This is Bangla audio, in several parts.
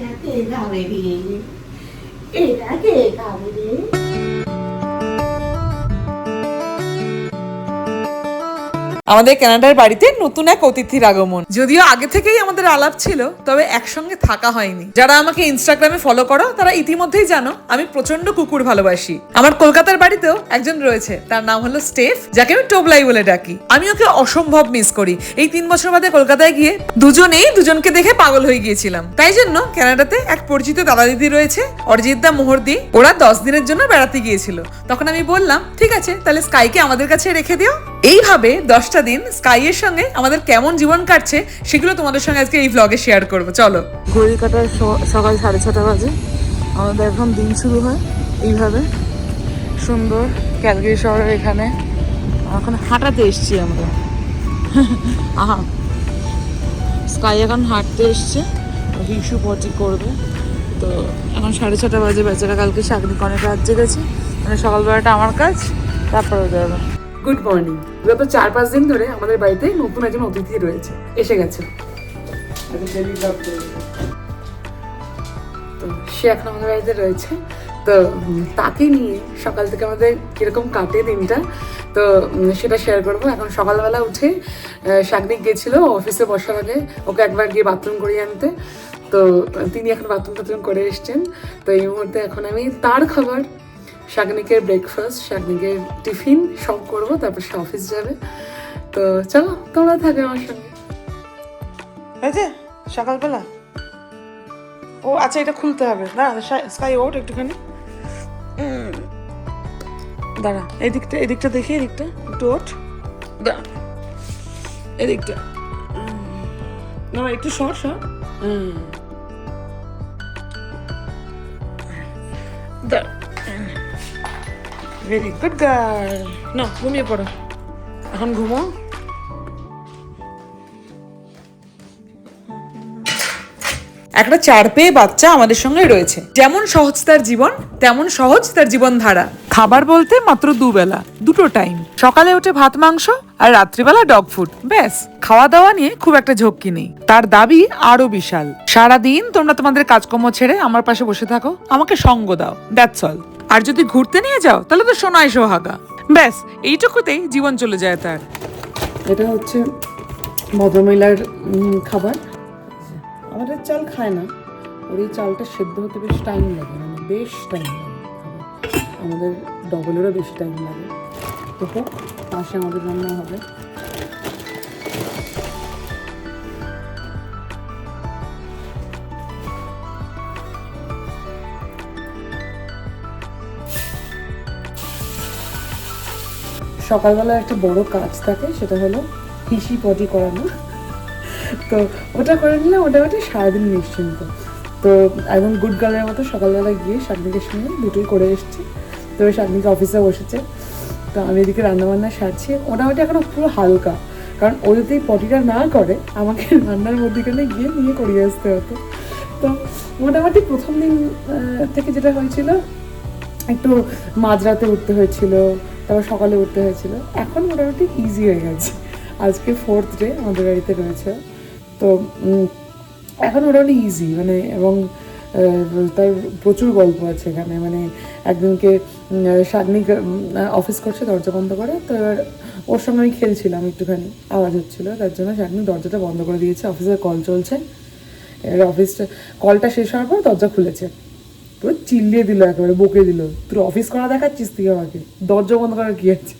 এটা কে খাবে রে? এটা কে খাবে রে? আমাদের কানাডার বাড়িতে নতুন এক অতিথির আগমন। যদিও আগে থেকেই আমাদের আলাপ ছিল, তবে একসঙ্গে থাকা হয়নি। যারা আমাকে ইনস্টাগ্রামে ফলো করো তারা ইতিমধ্যেই জানো আমি প্রচন্ড কুকুর ভালোবাসি। আমার কলকাতার বাড়িতেও একজন রয়েছে, তার নাম হলো স্টেফ, যাকে আমি টোবলাই বলে ডাকি। আমি ওকে অসম্ভব মিস করি। এই 3 বছর বাদে কলকাতায় গিয়ে দুজনেই দুজনকে দেখে পাগল হয়ে গিয়েছিলাম। তাই জন্য কানাডাতে এক পরিচিত দাদা দিদি রয়েছে, অরিজিৎ দা, মোহরদি। ওরা 10 দিনের জন্য বেড়াতে গিয়েছিল। তখন আমি বললাম, ঠিক আছে তাহলে স্কাইকে আমাদের কাছে রেখে দিও। এইভাবে 10টা দিন স্কাইয়ের সঙ্গে আমাদের কেমন জীবন কাটছে সেগুলো তোমাদের সঙ্গে আজকে এই ভ্লগে শেয়ার করবো। চলো। ঘড়ি কাটার সকাল 6:30 বাজে। আমাদের এখন দিন শুরু হয় এইভাবে সুন্দর ক্যালগারি শহরের এখানে। এখন হাঁটাতে এসছি আমরা। আহা, স্কাই এখন হাঁটতে এসছে, হিসু পটি করবে। তো এখন 6:30 বাজে। বেচারা কালকে শাকনিক অনেক রাত জেগেছে, মানে সকালবেলাটা আমার কাজ, তারপরে যাবে। Good morning. গত 4-5 দিন ধরে আমাদের বাড়িতে নতুন একজন অতিথি রয়েছে, এসে গেছে। তো সে এখন আমাদের বাড়িতে রয়েছে। তো তাকে নিয়ে সকাল থেকে আমাদের কিরকম কাটে দিনটা, তো সেটা শেয়ার করবো। এখন সকালবেলা উঠে শাকনিক গেছিল অফিসে বসার আগে ওকে একবার গিয়ে বাথরুম করিয়ে আনতে। তো তিনি এখন বাথরুম করে এসছেন। তো এই মুহূর্তে এখন আমি তার খাবার, শাকনিকের ব্রেকফাস্ট, শাকনিকের টিফিন সব করবো, তারপর সে অফিস যাবে। তো চলো তোমরা থাকবে আমার সঙ্গে। হয়েছে সকালবেলা? ও আচ্ছা, এটা খুলতে হবে না? স্কাই ওঠ একটুখানি, দাঁড়া। এদিকটা দেখি, এদিকটা একটু ওঠ, দাঁড়া এদিকটা না, একটু শর্ট দাঁড়া। Very good girl. না, ঘুমিয়ে পড়ো, এখন ঘুমো। একটা 4 পেয়ে বাচ্চা আমাদের সঙ্গে রয়েছে। যেমন সহজ তার জীবন, তেমন সহজ তার জীবনধারা। খাবার বলতে মাত্র 2 বেলা, 2টো টাইম। সকালে উঠে ভাত মাংস, আর রাত্রিবেলা ডগ ফুড। ব্যাস, খাওয়া দাওয়া নিয়ে খুব একটা ঝক্কি নেই। তার দাবি আরো বিশাল। সারাদিন তোমরা তোমাদের কাজকর্ম ছেড়ে আমার পাশে বসে থাকো, আমাকে সঙ্গ দাও, দ্যাটস অল। আর যদি ঘুরতে নিয়ে যাও তাহলে তো সোনায় সোহাগা। ব্যাস, এইটুকুতেই জীবন চলে যায় তার। এটা হচ্ছে ভদ্রমহিলার খাবার। আমাদের চাল খায় না, ওর এই চালটা সেদ্ধ হতে বেশ টাইম লাগে, মানে বেশ টাইম লাগে। আমাদের ডবলেরও বেশি টাইম লাগে। তো হোক, পাশে আমাদের রান্না হবে। সকালবেলা একটা বড় কাজ থাকে, সেটা হলো হিসি পটি করানো। তো ওটা করে নিলে মোটামুটি সারাদিন নিশ্চিন্ত। তো একদম গুড গার্লের মতো সকালবেলা গিয়ে শাকনিকের সঙ্গে দুটোই করে এসছি। তো শাকনিক অফিসে বসেছে, তো আমি এদিকে রান্নাবান্না সারছি। মোটামুটি এখনো পুরো হালকা, কারণ ও যদি পটিটা না করে আমাকে রান্নার মধ্যেখানে গিয়ে নিয়ে করিয়ে আসতে হতো। তো মোটামুটি প্রথম দিন থেকে যেটা হয়েছিল, একটু মাঝরাতে উঠতে হয়েছিল, তারপর সকালে উঠতে হয়েছিল। এখন মোটামুটি ইজি হয়ে গেছে। আজকে 4th ডে আমাদের বাড়িতে রয়েছে। তো এখন মোটামুটি ইজি, মানে এবং তার প্রচুর গল্প আছে এখানে। মানে একদিনকে শাগনিক অফিস করছে, দরজা বন্ধ করে। তো এবার ওর সঙ্গে আমি খেলছিলাম, একটুখানি আওয়াজ হচ্ছিলো, তার জন্য শাগনিক দরজাটা বন্ধ করে দিয়েছে। অফিসের কল চলছে, এবার কলটা শেষ হওয়ার পর দরজা খুলেছে। পুরো চিল্লিয়ে দিল, একেবারে বকে দিল, তোর অফিস করা দেখাচ্ছিস তুই আমাকে, দরজা বন্ধ করার কি আছে?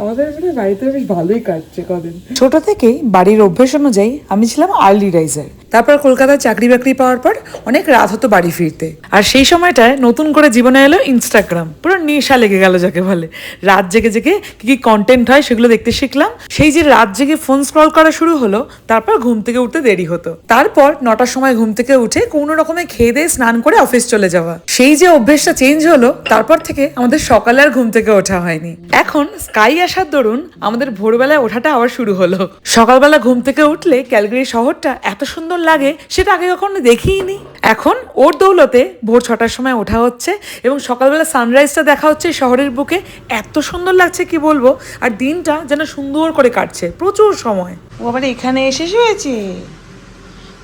আমাদের বাড়িতে বেশ ভালোই কাটছে কদিন। ছোট থেকেই বাড়ির অভ্যেস অনুযায়ী আমি ছিলাম আর্লি রাইজার। তারপর কলকাতায় চাকরি বাকরি পাওয়ার পর অনেক রাত হতো বাড়ি ফিরতে। আর সেই সময়টায় নতুন করে জীবনে এলো ইনস্টাগ্রাম। পুরো নেশা লেগে গেল যাকে বলে। রাত জেগে জেগে কি কন্টেন্ট হয় সেগুলো দেখতে শিখলাম। সেই যে রাত জেগে ফোন স্ক্রল করা শুরু হলো, তারপর ঘুম থেকে উঠতে দেরি হতো। তারপর 9টার সময় ঘুম থেকে উঠে কোনো রকমে খেয়ে দিয়ে স্নান করে অফিস চলে যাওয়া। সেই যে অভ্যেসটা চেঞ্জ হলো, তারপর থেকে আমাদের সকালে আর ঘুম থেকে ওঠা হয়নি। এখন স্কাই আসার দরুন আমাদের ভোরবেলায় ওঠাটা আবার শুরু হলো। সকালবেলা ঘুম থেকে উঠলে ক্যালগারি শহরটা এত সুন্দর লাগে, সেটা আগে কখনো দেখিনি। এখন ওর দৌলতে ভোর 6টার সময় ওঠা হচ্ছে এবং সকালবেলা সানরাইজটা দেখা হচ্ছে শহরের বুকে। এত সুন্দর লাগছে কি বলবো। আর দিনটা যেন সুন্দর করে কাটছে, প্রচুর সময়। ও আবার এখানে এসে শুয়েছে।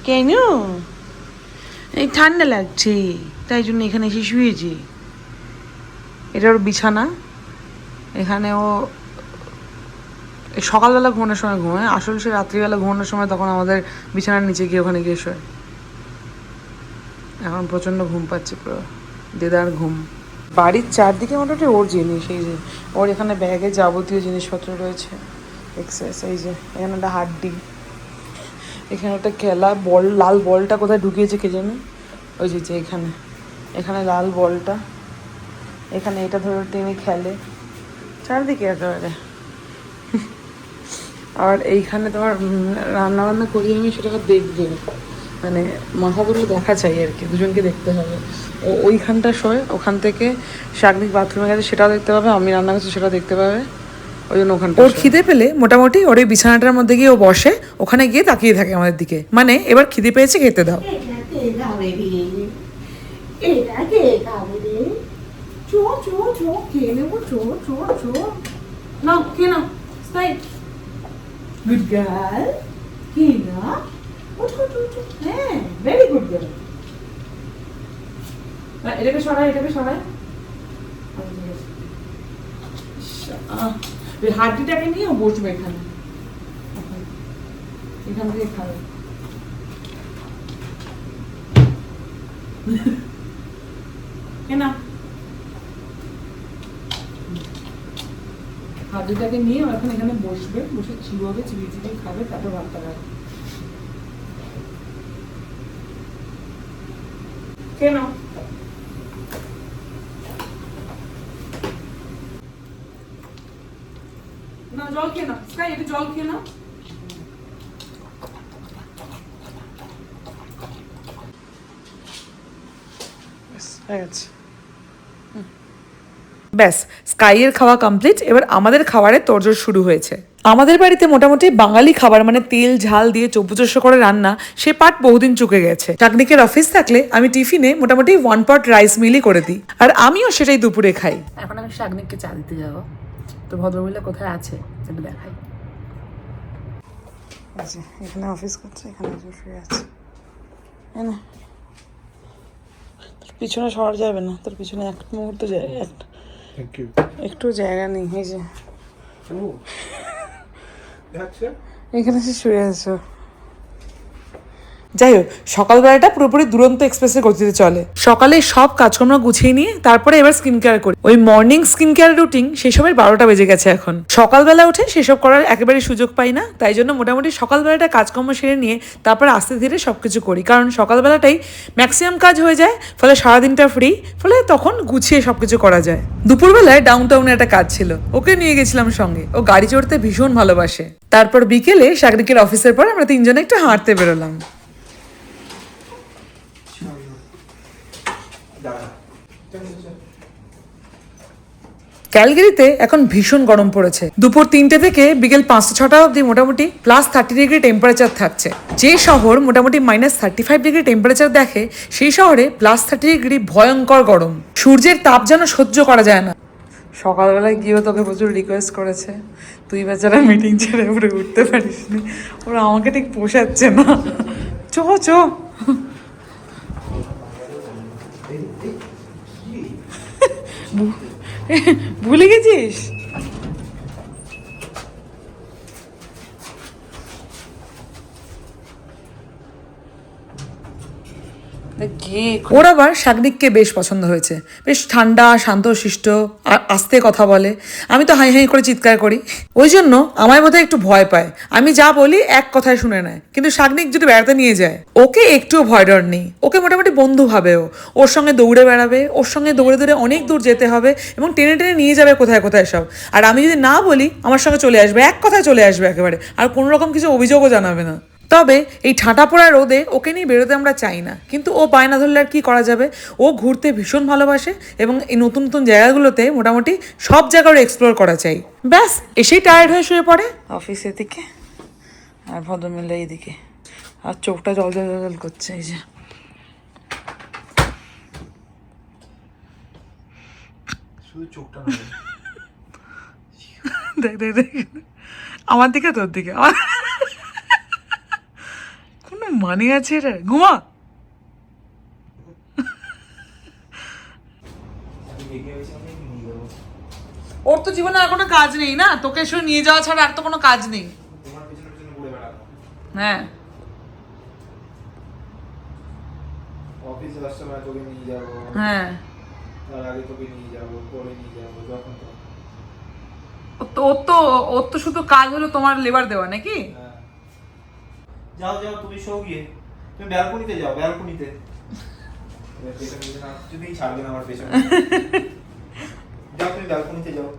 কেন? এই ঠান্ডা লাগছে, তাই জন্য এখানে এসে শুয়েছি। এটা ওর বিছানা, এখানে ও সকালবেলা ঘুমানোর সময় ঘুমায়, আসলে সে রাত্রিবেলা ঘুমানোর সময় তখন আমাদের বিছানার নিচে গিয়ে ওখানে গিয়ে শোয়। এখন প্রচণ্ড ঘুম পাচ্ছে, পুরো দেদার ঘুম। বাড়ির চারদিকে মোটামুটি ওর জিনিস, এই যে ওর এখানে ব্যাগে যাবতীয় জিনিসপত্র রয়েছে। এক্সারসাইজ, এই যে এখানে একটা হাড্ডি, এখানে একটা খেলা বল, লাল বলটা কোথায় ঢুকিয়েছে কে জানে, ওই যে এখানে, এখানে লাল বলটা, এখানে এটা ধরে টেনে খেলে চারদিকে একেবারে। আর এইখানে তোমার রান্না বান্না করি আমি, সেটা দেখবে, মানে মাথাগুলো দেখা চাই আর কি, দুজনকে দেখতে হবে। ও ওইখানটা শোয়, ওখান থেকে শাগনিক বাথরুমে গেছে সেটাও দেখতে পাবে, আমি রান্না করছি সেটাও দেখতে পাবে, ওই জন্য ওখানটা। ওর খিদে পেলে মোটামুটি ওর এই বিছানাটার মধ্যে গিয়ে ও বসে, ওখানে গিয়ে তাকিয়ে থাকে আমাদের দিকে, মানে এবার খিদে পেয়েছে, খেতে দাও। এটা কে খাবে রে? এটা কে খাবে রে? চো চো চো, খেয়ে নেবো, চো চো চো। নাও খেয়ে নাও, তাই গুড গার্ল, কি না? ওঠো ওঠো ওঠো, হ্যাঁ, ভেরি গুড গার্ল। এটাকে সরাই, এটাকে সরাই, হাড্ডিটাকে নিয়ে ও বসবে এখানে, এখান থেকে খাবে। না, হাড্ডিটাকে নিয়ে ও এখন এখানে বসবে, বসে চিবোবে, চিবিয়ে চিবিয়ে খাবে, তারপর ভাতটা খাবে। কেন? না, জল খেয়ে নাও, স্কাই একটু জল খেয়ে নাও। ব্যাস, স্কাইয়ের খাওয়া কমপ্লিট, এবার আমাদের খাবারের তোড়জোড় শুরু হয়েছে। আমাদের বাড়িতে মোটামুটি বাঙালি খাবার, মানে তেল ঝাল দিয়ে চব্বুচস্য করে রান্না, সে পার্ট বহুদিন চুকে গেছে। চাকনিকের অফিস থাকলে আমি টিফিনে মোটামুটি 1 পট রাইস মিলই করে দিই, আর আমিও সেটাই দুপুরে খাই। এখন আমি শাগনিককে চা দিতে যাবো, তো ভদ্রমহিলা কোথায় আছে একটু দেখাই। এখানে অফিস করছে, এখানে শুয়ে আছে, তোর পিছনে সরা যাবে না, তোর পিছনে এক মুহূর্ত যায়, একটু জায়গা নেই, এই যে এখানে সে শুয়ে আছো। যাই হোক, সকালবেলাটা পুরোপুরি দুরন্ত এক্সপ্রেসের গতিতে চলে। সকালে সব কাজকর্ম গুছিয়ে নিয়ে তারপরে এবার স্কিন কেয়ার করি। ওই মর্নিং স্কিন কেয়ার রুটিন সেসবের 12টা বেজে গেছে এখন। সকালবেলা উঠে সেসব করার একেবারে সুযোগ পাই না, তাই জন্য মোটামুটি সকালবেলাটা কাজকর্ম সেরে নিয়ে তারপর আস্তে ধীরে সবকিছু করি, কারণ সকালবেলাটাই ম্যাক্সিমাম কাজ হয়ে যায়, ফলে সারাদিনটা ফ্রি, ফলে তখন গুছিয়ে সবকিছু করা যায়। দুপুরবেলায় ডাউন টাউনে একটা কাজ ছিল, ওকে নিয়ে গেছিলাম সঙ্গে, ও গাড়ি চড়তে ভীষণ ভালোবাসে। তারপর বিকেলে শাগনিকের অফিসের পর আমরা তিনজনে একটু হাঁটতে বেরোলাম। ক্যালগেরিতে এখন ভীষণ গরম পড়েছে। দুপুর 3টে থেকে বিকেল 5-6টা অবধি মোটামুটি +30 ডিগ্রি টেম্পারেচার থাকছে। যে শহর মোটামুটি -35 ডিগ্রি টেম্পারেচার দেখে, সেই শহরে +30 ডিগ্রি ভয়ঙ্কর গরম। সূর্যের তাপ যেন সহ্য করা যায় না। সকালবেলায় গিয়েও তোকে প্রচুর রিকোয়েস্ট করেছে, তুই বেচারা মিটিং ছেড়ে উপরে উঠতে পারিস নি, ওরা আমাকে ঠিক পোষাচ্ছে না, চো চো। ভুলে গেছিস? ওর আবার শাগনিককে বেশ পছন্দ হয়েছে, বেশ ঠান্ডা শান্তশিষ্ট আর আস্তে কথা বলে। আমি তো হাই হাই করে চিৎকার করি, ওই জন্য আমায় বোধহয় একটু ভয় পায়। আমি যা বলি এক কথায় শুনে নেয়, কিন্তু শাগনিক যদি বেড়াতে নিয়ে যায়, ওকে একটুও ভয় ডর নেই, ওকে মোটামুটি বন্ধু ভাবেও। ওর সঙ্গে দৌড়ে বেড়াবে, ওর সঙ্গে দৌড়ে দৌড়ে অনেক দূর যেতে হবে এবং টেনে টেনে নিয়ে যাবে কোথায় কোথায় সব। আর আমি যদি না বলি, আমার সঙ্গে চলে আসবে, এক কথায় চলে আসবে একেবারে, আর কোনো রকম কিছু অভিযোগও জানাবে না। তবে এই ঠাঁটা পড়া রোদে ওকে নিয়ে বেরোতে আমরা চাই না, কিন্তু ও বায়না ধরলে আর কি করা যাবে। ও ঘুরতে ভীষণ ভালোবাসে এবং এই নতুন নতুন জায়গাগুলোতে মোটামুটি সব জায়গা ওর এক্সপ্লোর করা চাই। ব্যাস, এসেই টায়ার্ড হয়ে শুয়ে পড়ে। অফিস এদিকে আর ভদ্রমহিলা এইদিকে, আর চোখটা জল জল জল করছে, এই যে শুধু চোখটা দেখ দেখ দেখ, আমার দিকে তোর দিকে, আমার কোনো মানে আছে রে, ঘুমা। ওর তো জীবনে আর কোনো কাজ নেই না, তোকে শুধু নিয়ে যাওয়া ছাড়া আর তো কোনো কাজ নেই। তোমার পিছনে পিছনে ঘুরে বেড়াবো। হ্যাঁ, অফিস যাওয়ার সময় তোকে নিয়ে যাবো, হ্যাঁ। তার আগে তোকে নিয়ে যাবো, পরে নিয়ে যাবো, যখন তখন। ওর তো শুধু কাজ হলো তোমার লেবার দেওয়া নাকি? হ্যাঁ। যাও যাও, তুমি শো গিয়ে, তুমি ব্যালকনিতে যাও, ব্যালকনিতে। পেছনে পেছনে কিছুতেই ছাড়বে না আমার পেছনে। যাও তুমি ব্যালকনিতে যাও,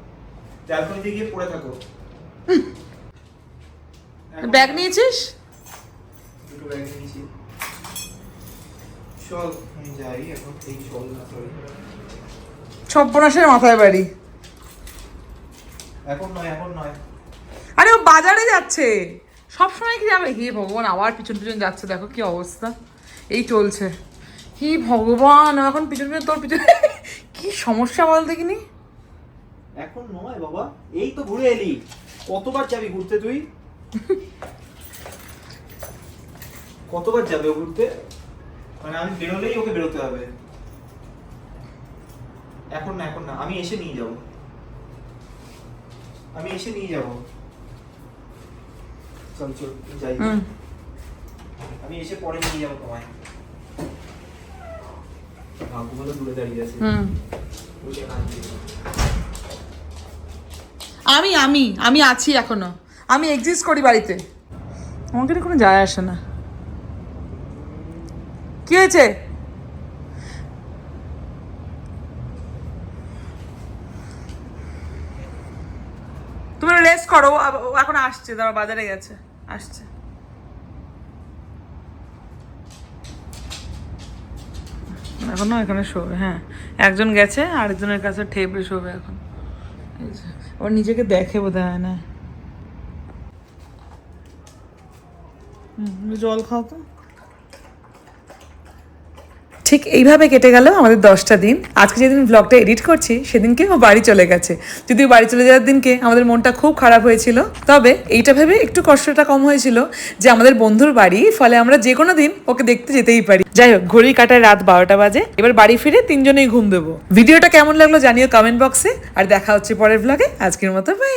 ব্যালকনিতে গিয়ে পড়ে থাকো। ব্যাগ নিয়েছিস? দুটো ব্যাগ নিয়েছি। চল আমি যাই এখন, এই চল না সরি। সব্বনাশের মাথায় বাড়ি। এখন নয়, এখন নয়। আরে ও বাজারে যাচ্ছে, সবসময় কি যাবে? হে ভগবান, আবার পিছন পিছন যাচ্ছে, দেখো কি অবস্থা, এই চলছে। হে ভগবান, ও এখন পিছন পিছন তোর পিছনে কি সমস্যা বল দেখিনি। এখন নয় বাবা, এই তো ঘুরে এলি, কতবার যাবি ঘুরতে তুই? কতবার যাবে ও ঘুরতে? মানে আমি বেরোলেই ওকে বেরোতে হবে। এখন না, এখন না, আমি এসে নিয়ে যাব, আমি এসে নিয়ে যাব। চল চল যাই, আমি এসে পরে নিয়ে যাবো তোমায়। ভাগ্য ভালো দূরে দাঁড়িয়ে আছে। ওকে না দিয়ে। আমি আমি আমি আছি এখনো, আমি এক্সিস্ট করি বাড়িতে, আমাকে কোনো যায় আসে না। কি হয়েছে? তুমি রেস্ট করো, ও এখন আসছে, দাঁড়া, বাজারে গেছে, আসছে। এখনো এখানে শোবে, হ্যাঁ, একজন গেছে, আরেকজনের কাছে ঠেপে শোবে এখন। এই যে, ওর নিজেকে দেখে বোধ হয় না। জল খাও তো। ঠিক এইভাবে কেটে গেল আমাদের 10টা দিন। আজকে যেদিন ব্লগটা এডিট করছি সেদিনকে ও বাড়ি চলে গেছে। যদিও বাড়ি চলে যাওয়ার দিনকে আমাদের মনটা খুব খারাপ হয়েছিল, তবে এইটা ভেবে একটু কষ্টটা কম হয়েছিল যে আমাদের বন্ধুর বাড়ি, ফলে আমরা যে কোনো দিন ওকে দেখতে যেতেই পারি। যাই হোক, ঘড়ি কাটায় রাত 12টা বাজে, এবার বাড়ি ফিরে তিনজনেই ঘুম দেবো। ভিডিওটা কেমন লাগলো জানিও কমেন্ট বক্সে, আর দেখা হচ্ছে পরের ব্লগে। আজকের মতো বাই।